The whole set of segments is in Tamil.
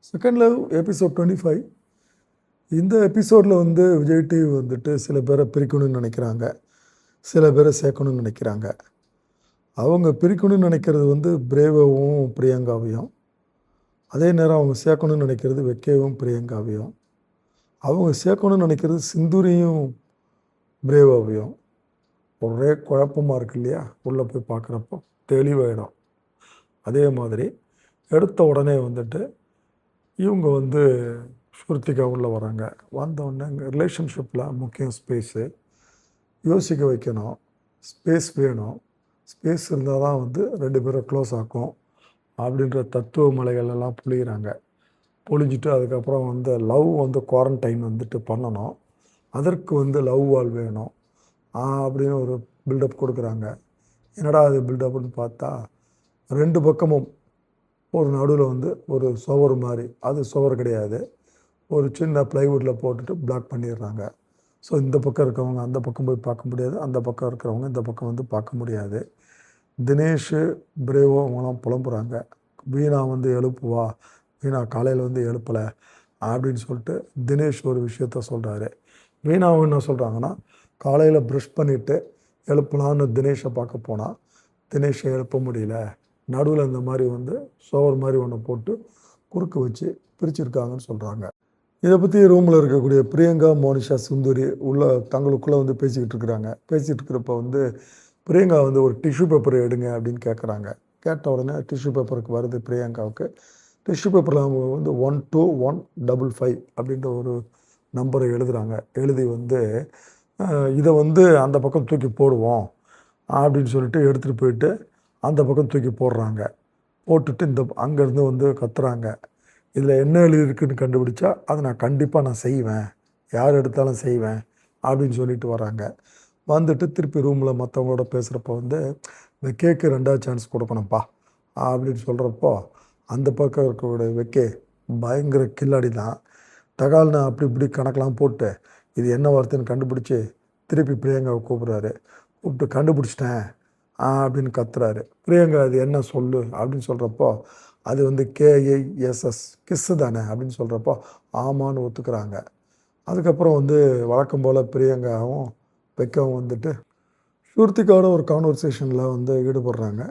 Second love episode 25. இந்த எபிசோடில் வந்து விஜய் டிவி வந்துட்டு சில பேரை பிரிக்கணும்னு நினைக்கிறாங்க, சில பேரை சேர்க்கணும்னு நினைக்கிறாங்க. அவங்க பிரிக்கணும்னு நினைக்கிறது வந்து பிரேவாவும் பிரியங்காவையும், அதே நேரம் அவங்க சேர்க்கணும்னு நினைக்கிறது வெக்கேவும் பிரியங்காவையும், அவங்க சேர்க்கணும்னு நினைக்கிறது சிந்துரியும் பிரேவாவையும். ஒரே குழப்பமாக இருக்கு இல்லையா? உள்ளே போய் பார்க்குறப்போ தெளிவாயிடும். அதே மாதிரி எடுத்த உடனே வந்துட்டு இவங்க வந்து ஸ்ருத்திகா உள்ளே வராங்க. வந்தோடனே ரிலேஷன்ஷிப்பில் முக்கியம் ஸ்பேஸு, யோசிக்க வைக்கணும், ஸ்பேஸ் வேணும், ஸ்பேஸ் இருந்தால் தான் வந்து ரெண்டு பேரும் க்ளோஸ் ஆக்கும் அப்படின்ற தத்துவ மலைகள் எல்லாம் பொழிகிறாங்க. பொழிஞ்சிட்டு அதுக்கப்புறம் வந்து லவ் வந்து குவாரண்டைன் வந்துட்டு பண்ணணும், அதற்கு வந்து லவ் வால் வேணும் அப்படின்னு ஒரு பில்டப் கொடுக்குறாங்க. என்னடா அது பில்டப்னு பார்த்தா, ரெண்டு பக்கமும் ஒரு நடுவில் வந்து ஒரு சுவர் மாதிரி, அது சுவர் கிடையாது, ஒரு சின்ன ப்ளைவுட்டில் போட்டுட்டு பிளாக் பண்ணிடுறாங்க. ஸோ இந்த பக்கம் இருக்கிறவங்க அந்த பக்கம் போய் பார்க்க முடியாது, அந்த பக்கம் இருக்கிறவங்க இந்த பக்கம் வந்து பார்க்க முடியாது. தினேஷ் பிரேவோ அவங்களாம் புலம்புறாங்க. வீணா வந்து எழுப்புவா, வீணா காலையில் வந்து எழுப்பலை அப்படின்னு சொல்லிட்டு தினேஷ் ஒரு விஷயத்த சொல்கிறாரு. வீணாவும் என்ன சொல்கிறாங்கன்னா, காலையில் ப்ரஷ் பண்ணிவிட்டு எழுப்பலான்னு தினேஷை பார்க்க போனால் தினேஷை எழுப்ப முடியல, நடுவில் இந்த மாதிரி வந்து சோவர் மாதிரி ஒன்று போட்டு குறுக்கு வச்சு பிரிச்சுருக்காங்கன்னு சொல்கிறாங்க. இதை பற்றி ரூமில் இருக்கக்கூடிய பிரியங்கா, மோனிஷா, சுந்தரி உள்ள தங்களுக்குள்ளே வந்து பேசிக்கிட்டு இருக்கிறாங்க. பேசிகிட்டு இருக்கிறப்ப வந்து பிரியங்கா வந்து ஒரு டிஷ்யூ பேப்பர் எடுங்க அப்படின்னு கேட்குறாங்க. கேட்ட உடனே டிஷ்யூ பேப்பருக்கு வருது பிரியங்காவுக்கு. டிஷ்யூ பேப்பரில் அவங்க வந்து 12155 அப்படின்ற ஒரு நம்பரை எழுதுகிறாங்க. எழுதி வந்து இதை வந்து அந்த பக்கம் தூக்கி போடுவோம் அப்படின்னு சொல்லிட்டு எடுத்துகிட்டு போயிட்டு அந்த பக்கம் தூக்கி போடுறாங்க. போட்டுட்டு இந்த அங்கேருந்து வந்து கத்துறாங்க. இதில் என்ன எழுதியிருக்குன்னு கண்டுபிடிச்சா அதை நான் கண்டிப்பாக செய்வேன், யார் எடுத்தாலும் செய்வேன் அப்படின்னு சொல்லிட்டு வராங்க. வந்துட்டு திருப்பி ரூமில் மற்றவங்களோட பேசுகிறப்ப வந்து இந்த கேக்கு 2வது சான்ஸ் கொடுக்கணும்ப்பா அப்படின்னு சொல்கிறப்போ, அந்த பக்கம் இருக்கக்கூடிய வெக்கே பயங்கர கில்லாடி தான். தகால்னு அப்படி இப்படி கணக்கெலாம் போட்டு இது என்ன வார்த்தைன்னு கண்டுபிடிச்சி திருப்பி பிரியங்காவை கூப்பிட்றாரு. கூப்பிட்டு கண்டுபிடிச்சிட்டேன் அப்படின்னு கத்துறாரு. பிரியங்கா அது என்ன சொல்லு அப்படின்னு சொல்கிறப்போ, அது வந்து KISS கிஸ்ஸு தானே அப்படின்னு சொல்கிறப்போ ஆமான்னு ஒத்துக்கிறாங்க. அதுக்கப்புறம் வந்து வழக்கம் போல் பிரியங்காவும் வெக்கவும் வந்துட்டு ஸ்ருத்திகாவோட ஒரு கான்வர்சேஷனில் வந்து ஈடுபடுறாங்க.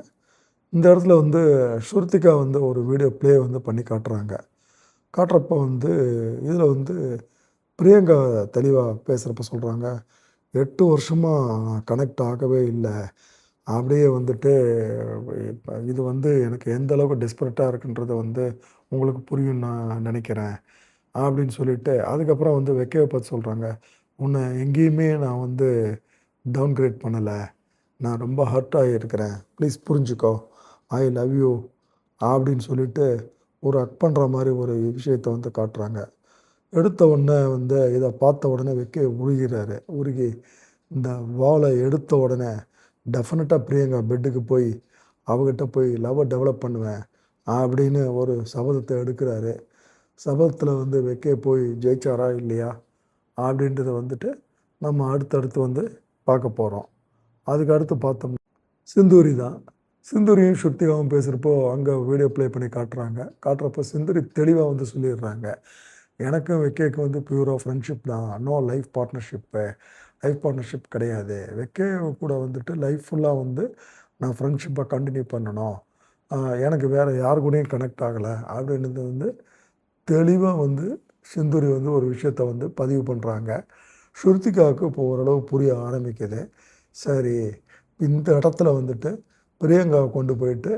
இந்த இடத்துல வந்து ஸ்ருத்திகா வந்து ஒரு வீடியோ ப்ளே வந்து பண்ணி காட்டுறாங்க. காட்டுறப்போ வந்து இதில் வந்து பிரியங்கா தெளிவாக பேசுகிறப்ப சொல்கிறாங்க, 8 வருஷமாக கனெக்ட் ஆகவே இல்லை, அப்படியே வந்துட்டு இப்போ இது வந்து எனக்கு எந்த அளவுக்கு டெஸ்பரேட்டாக இருக்குன்றதை வந்து உங்களுக்கு புரியும் நான் நினைக்கிறேன் அப்படின்னு சொல்லிட்டு அதுக்கப்புறம் வந்து வெக்கையை பார்த்து சொல்கிறாங்க, உன்னை எங்கேயுமே நான் வந்து டவுன்கிரேட் பண்ணலை, நான் ரொம்ப ஹர்ட் ஆகியிருக்கிறேன், ப்ளீஸ் புரிஞ்சுக்கோ, ஐ லவ் யூ அப்படின்னு சொல்லிட்டு ஒரு அக் பண்ணுற மாதிரி ஒரு விஷயத்தை வந்து காட்டுறாங்க. எடுத்த உடனே வந்து இதை பார்த்த உடனே வெக்கையை உருகிறாரு. உருகி இந்த வாலை எடுத்த உடனே டெஃபினட்டாக பிரியங்கா பெட்டுக்கு போய் அவகிட்ட போய் லவ்வை டெவலப் பண்ணுவேன் அப்படின்னு ஒரு சபதத்தை எடுக்கிறாரு. சபதத்தில் வந்து வெக்கே போய் ஜெயிச்சாரா இல்லையா அப்படின்றத வந்துட்டு நம்ம அடுத்தடுத்து வந்து பார்க்க போகிறோம். அதுக்கு அடுத்து பார்த்தோம்னா சிந்துரி தான். சிந்துரியும் ஸ்ருத்திகாவும் பேசுகிறப்போ அங்கே வீடியோ ப்ளே பண்ணி காட்டுறப்போ சிந்துரி தெளிவாக வந்து சொல்லிடுறாங்க, எனக்கும் வெக்கேக்கும் வந்து பியூராக ஃப்ரெண்ட்ஷிப் தான், நோ லைஃப் பார்ட்னர்ஷிப் கிடையாது, வெக்கே கூட வந்துட்டு லைஃப் ஃபுல்லாக வந்து நான் ஃப்ரெண்ட்ஷிப்பை கண்டினியூ பண்ணணும், எனக்கு வேறு யார் கூடயும் கனெக்ட் ஆகலை அப்படின்றது வந்து தெளிவாக வந்து சிந்துரி வந்து ஒரு விஷயத்தை வந்து பதிவு பண்ணுறாங்க. ஸ்ருத்திகாவுக்கு இப்போ ஓரளவு புரிய ஆரம்பிக்குது. சரி, இந்த இடத்துல வந்துட்டு பிரியங்காவை கொண்டு போயிட்டு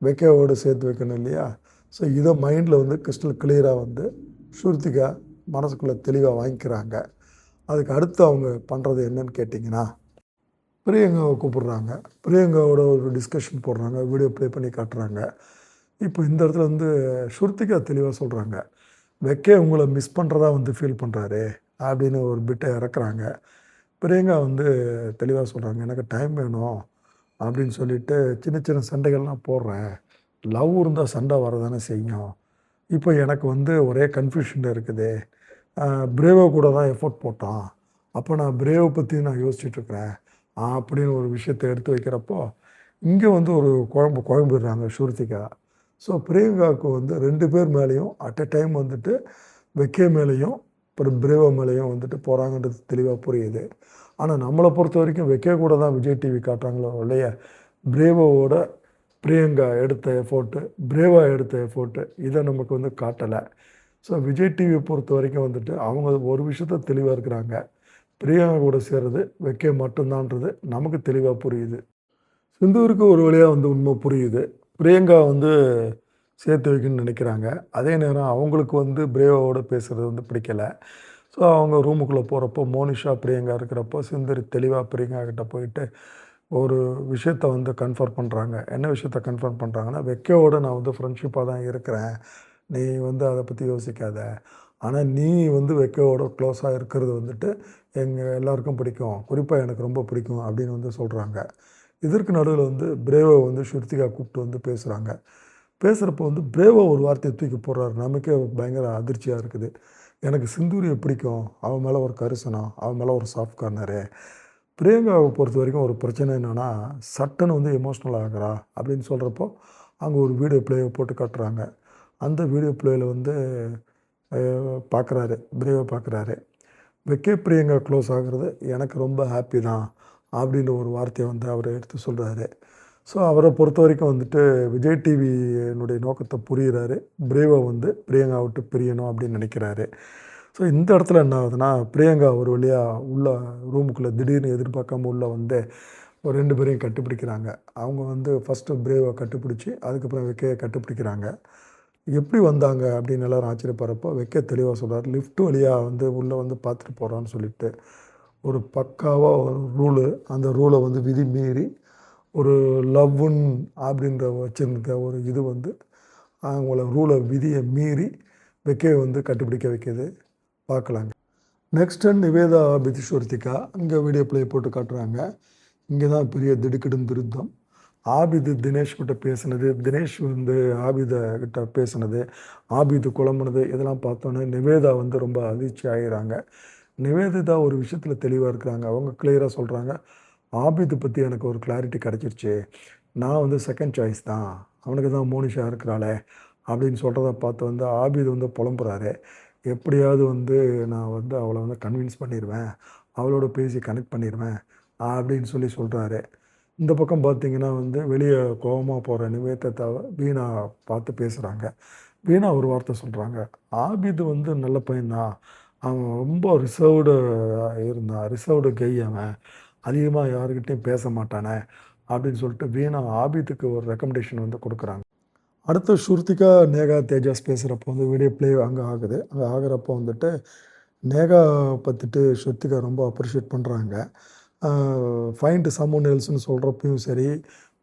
வெக்கையோடு சேர்த்து வைக்கணும் இல்லையா? ஸோ இதை மைண்டில் வந்து கிறிஸ்டல் கிளியராக வந்து ஸ்ருத்திகா மனசுக்குள்ளே தெளிவாக வாங்கிக்கிறாங்க. அதுக்கு அடுத்து அவங்க பண்ணுறது என்னன்னு கேட்டிங்கன்னா, பிரியங்காவை கூப்பிட்றாங்க. பிரியங்காவோட ஒரு டிஸ்கஷன் போடுறாங்க, வீடியோ ப்ளே பண்ணி காட்டுறாங்க. இப்போ இந்த இடத்துல வந்து ஸ்ருத்திகா தெளிவாக சொல்கிறாங்க, வெக்கே உங்களை மிஸ் பண்ணுறதா வந்து ஃபீல் பண்ணுறாரு அப்படின்னு ஒரு பிட்டை இறக்குறாங்க. பிரியங்கா வந்து தெளிவாக சொல்கிறாங்க, எனக்கு டைம் வேணும் அப்படின்னு சொல்லிட்டு சின்ன சின்ன சண்டைகள்லாம் போடுறேன், லவ் இருந்தால் சண்டை வரதானே செய்யும், இப்போ எனக்கு வந்து ஒரே கன்ஃபியூஷனில் இருக்குது, பிரேவோ கூட தான் எஃபோர்ட் போட்டான், அப்போ நான் பிரேவை பற்றி நான் யோசிச்சுட்ருக்கிறேன் அப்படின்னு ஒரு விஷயத்தை எடுத்து வைக்கிறப்போ இங்கே வந்து ஒரு குழம்பிடுறாங்க ஸ்ருத்திகா. ஸோ பிரியங்காவுக்கு வந்து 2 பேர் மேலேயும் அட் எ டைம் வந்துட்டு வெக்கே மேலேயும் அப்புறம் பிரேவா மேலேயும் வந்துட்டு போகிறாங்கன்றது தெளிவாக புரியுது. ஆனால் நம்மளை பொறுத்த வரைக்கும் வெக்கே கூட தான் விஜய் டிவி காட்டுறாங்களோ இல்லையா, பிரேவாவோட பிரியங்கா எடுத்த எஃபோர்ட்டு, பிரேவா எடுத்த எஃபோர்ட்டு இதை நமக்கு வந்து காட்டலை. ஸோ விஜய் டிவியை பொறுத்த வரைக்கும் வந்துட்டு அவங்க ஒரு விஷயத்த தெளிவாக இருக்கிறாங்க, பிரியங்கா கூட சேர்றது வெக்கே மட்டும்தான்றது நமக்கு தெளிவாக புரியுது. சிந்தூருக்கு ஒரு வழியாக வந்து உண்மை புரியுது. பிரியங்கா வந்து சேர்த்து வைக்கணும்னு நினைக்கிறாங்க. அதே நேரம் அவங்களுக்கு வந்து பிரேவாவோட பேசுகிறது வந்து பிடிக்கலை. ஸோ அவங்க ரூமுக்குள்ளே போகிறப்போ மோனிஷா பிரியங்கா இருக்கிறப்போ சிந்தூரி தெளிவாக பிரியங்கா கிட்ட போயிட்டு ஒரு விஷயத்த வந்து கன்ஃபர்ம் பண்ணுறாங்க. என்ன விஷயத்த கன்ஃபர்ம் பண்ணுறாங்கன்னா, வெக்கையோட நான் வந்து ஃப்ரெண்ட்ஷிப்பாக தான் இருக்கிறேன், நீ வந்து அதை பற்றி யோசிக்காத. ஆனால் நீ வந்து வெக்கையோட க்ளோஸாக இருக்கிறது வந்துட்டு எங்கள் எல்லாருக்கும் பிடிக்கும், குறிப்பாக எனக்கு ரொம்ப பிடிக்கும் அப்படின்னு வந்து சொல்கிறாங்க. இதற்கு நடுவில் வந்து பிரேவா வந்து ஸ்ருத்திகா கூப்பிட்டு வந்து பேசுகிறாங்க. பேசுகிறப்போ வந்து பிரேவா ஒரு வார்த்தையை தூக்கி போடுறாரு. நமக்கே பயங்கர அதிர்ச்சியாக இருக்குது. எனக்கு சிந்தூரியை பிடிக்கும், அவன் மேலே ஒரு கரிசனம், அவன் மேலே ஒரு சாஃப்ட் கார்னரு. பிரியங்காவை பொறுத்த வரைக்கும் ஒரு பிரச்சனை என்னென்னா, சட்டுன்னு வந்து எமோஷ்னல் ஆகிறா அப்படின்னு சொல்கிறப்போ அங்கே ஒரு வீடியோ ப்ளேயை போட்டு காட்டுறாங்க. அந்த வீடியோ ப்ளேயில் வந்து பார்க்குறாரு, பிரேவை பார்க்குறாரு. வெக்கே பிரியங்கா க்ளோஸ் ஆகிறது எனக்கு ரொம்ப ஹாப்பி தான் அப்படின்ற ஒரு வார்த்தையை வந்து அவர் எடுத்து சொல்கிறாரு. ஸோ அவரை பொறுத்த வரைக்கும் வந்துட்டு விஜய் டிவியினுடைய நோக்கத்தை புரிகிறாரு. பிரேவா வந்து பிரியங்கா விட்டு பிரியணும் அப்படின்னு நினைக்கிறாரு. ஸோ இந்த இடத்துல என்ன ஆகுதுன்னா, பிரியங்கா ஒரு வழியாக உள்ள ரூமுக்குள்ளே திடீர்னு எதிர்பார்க்காம உள்ளே வந்து ஒரு 2 பேரையும் கட்டுப்பிடிக்கிறாங்க. அவங்க வந்து ஃபஸ்ட்டு பிரேவை கட்டுப்பிடிச்சி அதுக்கப்புறம் வெக்கையை கட்டுப்பிடிக்கிறாங்க. எப்படி வந்தாங்க அப்படின்னு எல்லோரும் ஆச்சரியப்படுறப்போ வெக்கை தெளிவாக சொல்கிறார், லிஃப்ட் வழியாக வந்து உள்ளே வந்து பார்த்துட்டு போகிறான்னு சொல்லிட்டு. ஒரு பக்காவாக ஒரு ரூலு, அந்த ரூலை வந்து விதி மீறி ஒரு லவ்வுன் அப்படின்ற வச்சுருக்க ஒரு இது வந்து அவங்கள ரூலை விதியை மீறி வெக்கையை வந்து கண்டுபிடிக்க வைக்கிது. பார்க்கலாங்க. நெக்ஸ்ட் நிவேதா ஆபித் ஸ்ருத்திகா இங்கே வீடியோ ப்ளே போட்டு காட்டுறாங்க. இங்கே தான் பெரிய திடுக்கிடும் திருத்தம். ஆபித் தினேஷ் கிட்ட பேசுனது, தினேஷ் வந்து ஆபிதை கிட்ட பேசுனது, ஆபிது குழம்புனது இதெல்லாம் பார்த்தோன்னே நிவேதா வந்து ரொம்ப அதிர்ச்சி ஆகிறாங்க. நிவேதிதா ஒரு விஷயத்தில் தெளிவாக இருக்கிறாங்க. அவங்க கிளியராக சொல்கிறாங்க, ஆபிதை பற்றி எனக்கு ஒரு கிளாரிட்டி கிடச்சிருச்சு, நான் வந்து செகண்ட் சாய்ஸ் தான், அவனுக்கு தான் மோனிஷா இருக்கிறாளே அப்படின்னு சொல்கிறத பார்த்து வந்து ஆபிது வந்து புலம்புறாரு. எப்படியாவது வந்து நான் வந்து அவளை வந்து கன்வின்ஸ் பண்ணிடுவேன், அவளோட பேசி கனெக்ட் பண்ணிடுவேன் அப்படின்னு சொல்கிறாரு. இந்த பக்கம் பார்த்திங்கன்னா வந்து வெளியே கோபமாக போகிற நிவேதத்தை வீணா பார்த்து பேசுகிறாங்க. வீணா ஒரு வார்த்தை சொல்கிறாங்க, ஆபிது வந்து நல்ல பையன்தான், அவன் ரொம்ப ரிசர்வ்டு இருந்தான், ரிசர்வ்டு கை, அவன் அதிகமாக யாருக்கிட்டையும் பேச மாட்டானே அப்படின்னு சொல்லிட்டு வீணா ஆபித்துக்கு ஒரு ரெக்கமெண்டேஷன் வந்து கொடுக்குறாங்க. அடுத்து ஸ்ருத்திகா நேகா தேஜாஸ் பேசுகிறப்போ வந்து வீடியோ ப்ளே அங்கே ஆகுது. அங்கே ஆகிறப்போ வந்துட்டு நேகா பற்றிட்டு ஸ்ருத்திகா ரொம்ப அப்ரிஷியேட் பண்ணுறாங்க. ஃபைண்ட் சம்மன் எல்ஸ்னு சொல்கிறப்பையும் சரி,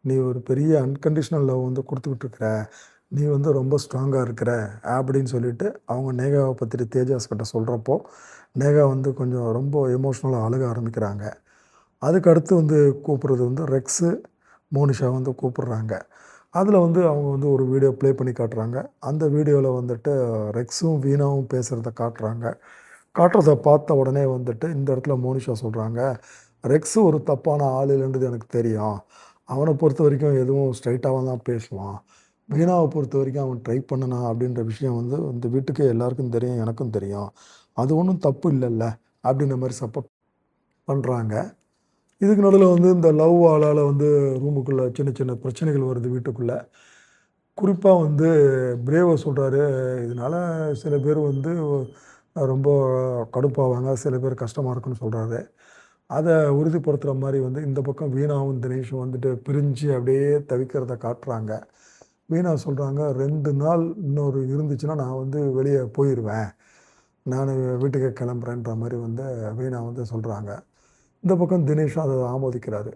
நீ ஒரு பெரிய அன்கண்டிஷ்னல் லவ் வந்து கொடுத்துக்கிட்டுருக்குற, நீ வந்து ரொம்ப ஸ்ட்ராங்காக இருக்கிற அப்படின்னு சொல்லிட்டு அவங்க நேகாவை பற்றிட்டு தேஜாஸ் கிட்ட சொல்கிறப்போ நேகா வந்து கொஞ்சம் ரொம்ப எமோஷ்னலாக அழுக ஆரம்பிக்கிறாங்க. அதுக்கு அடுத்து வந்து கூப்பிட்றது வந்து ரெக்ஸு, மோனிஷா வந்து கூப்பிட்றாங்க. அதில் வந்து அவங்க வந்து ஒரு வீடியோ ப்ளே பண்ணி காட்டுறாங்க. அந்த வீடியோவில் வந்துட்டு ரெக்ஸும் வீணாவும் பேசுகிறத காட்டுறாங்க. காட்டுறத பார்த்த உடனே வந்துட்டு இந்த இடத்துல மோனிஷா சொல்கிறாங்க, ரெக்ஸு ஒரு தப்பான ஆள் இல்லைன்றது எனக்கு தெரியும், அவனை பொறுத்த வரைக்கும் எதுவும் ஸ்ட்ரைட்டாக தான் பேசுவான், வீணாவை பொறுத்த வரைக்கும் அவன் ட்ரை பண்ணனா அப்படின்ற விஷயம் வந்து இந்த வீட்டுக்கு எல்லாருக்கும் தெரியும், எனக்கும் தெரியும், அது ஒன்றும் தப்பு இல்லைல்ல அப்படின்ற மாதிரி சப்போர்ட் பண்ணுறாங்க. இதுக்கு நடுவில் வந்து இந்த லவ் ஆளால் வந்து ரூமுக்குள்ளே சின்ன சின்ன பிரச்சனைகள் வருது வீட்டுக்குள்ளே. குறிப்பாக வந்து பிரேவா சொல்கிறாரு, இதனால் சில பேர் வந்து ரொம்ப கடுப்பாவாங்க, சில பேர் கஷ்டமாக இருக்குன்னு சொல்கிறாரு. அதை உறுதிப்படுத்துகிற மாதிரி வந்து இந்த பக்கம் வீணாவும் தினேஷும் வந்துட்டு பிரிஞ்சு அப்படியே தவிக்கிறத காட்டுறாங்க. வீணா சொல்கிறாங்க, 2 நாள் இன்னொரு இருந்துச்சுன்னா நான் வந்து வெளியே போயிடுவேன், நான் வீட்டுக்கு கிளம்புறேன்ற மாதிரி வந்து வீணா வந்து சொல்கிறாங்க. இந்த பக்கம் தினேஷும் அதை ஆமோதிக்கிறாரு.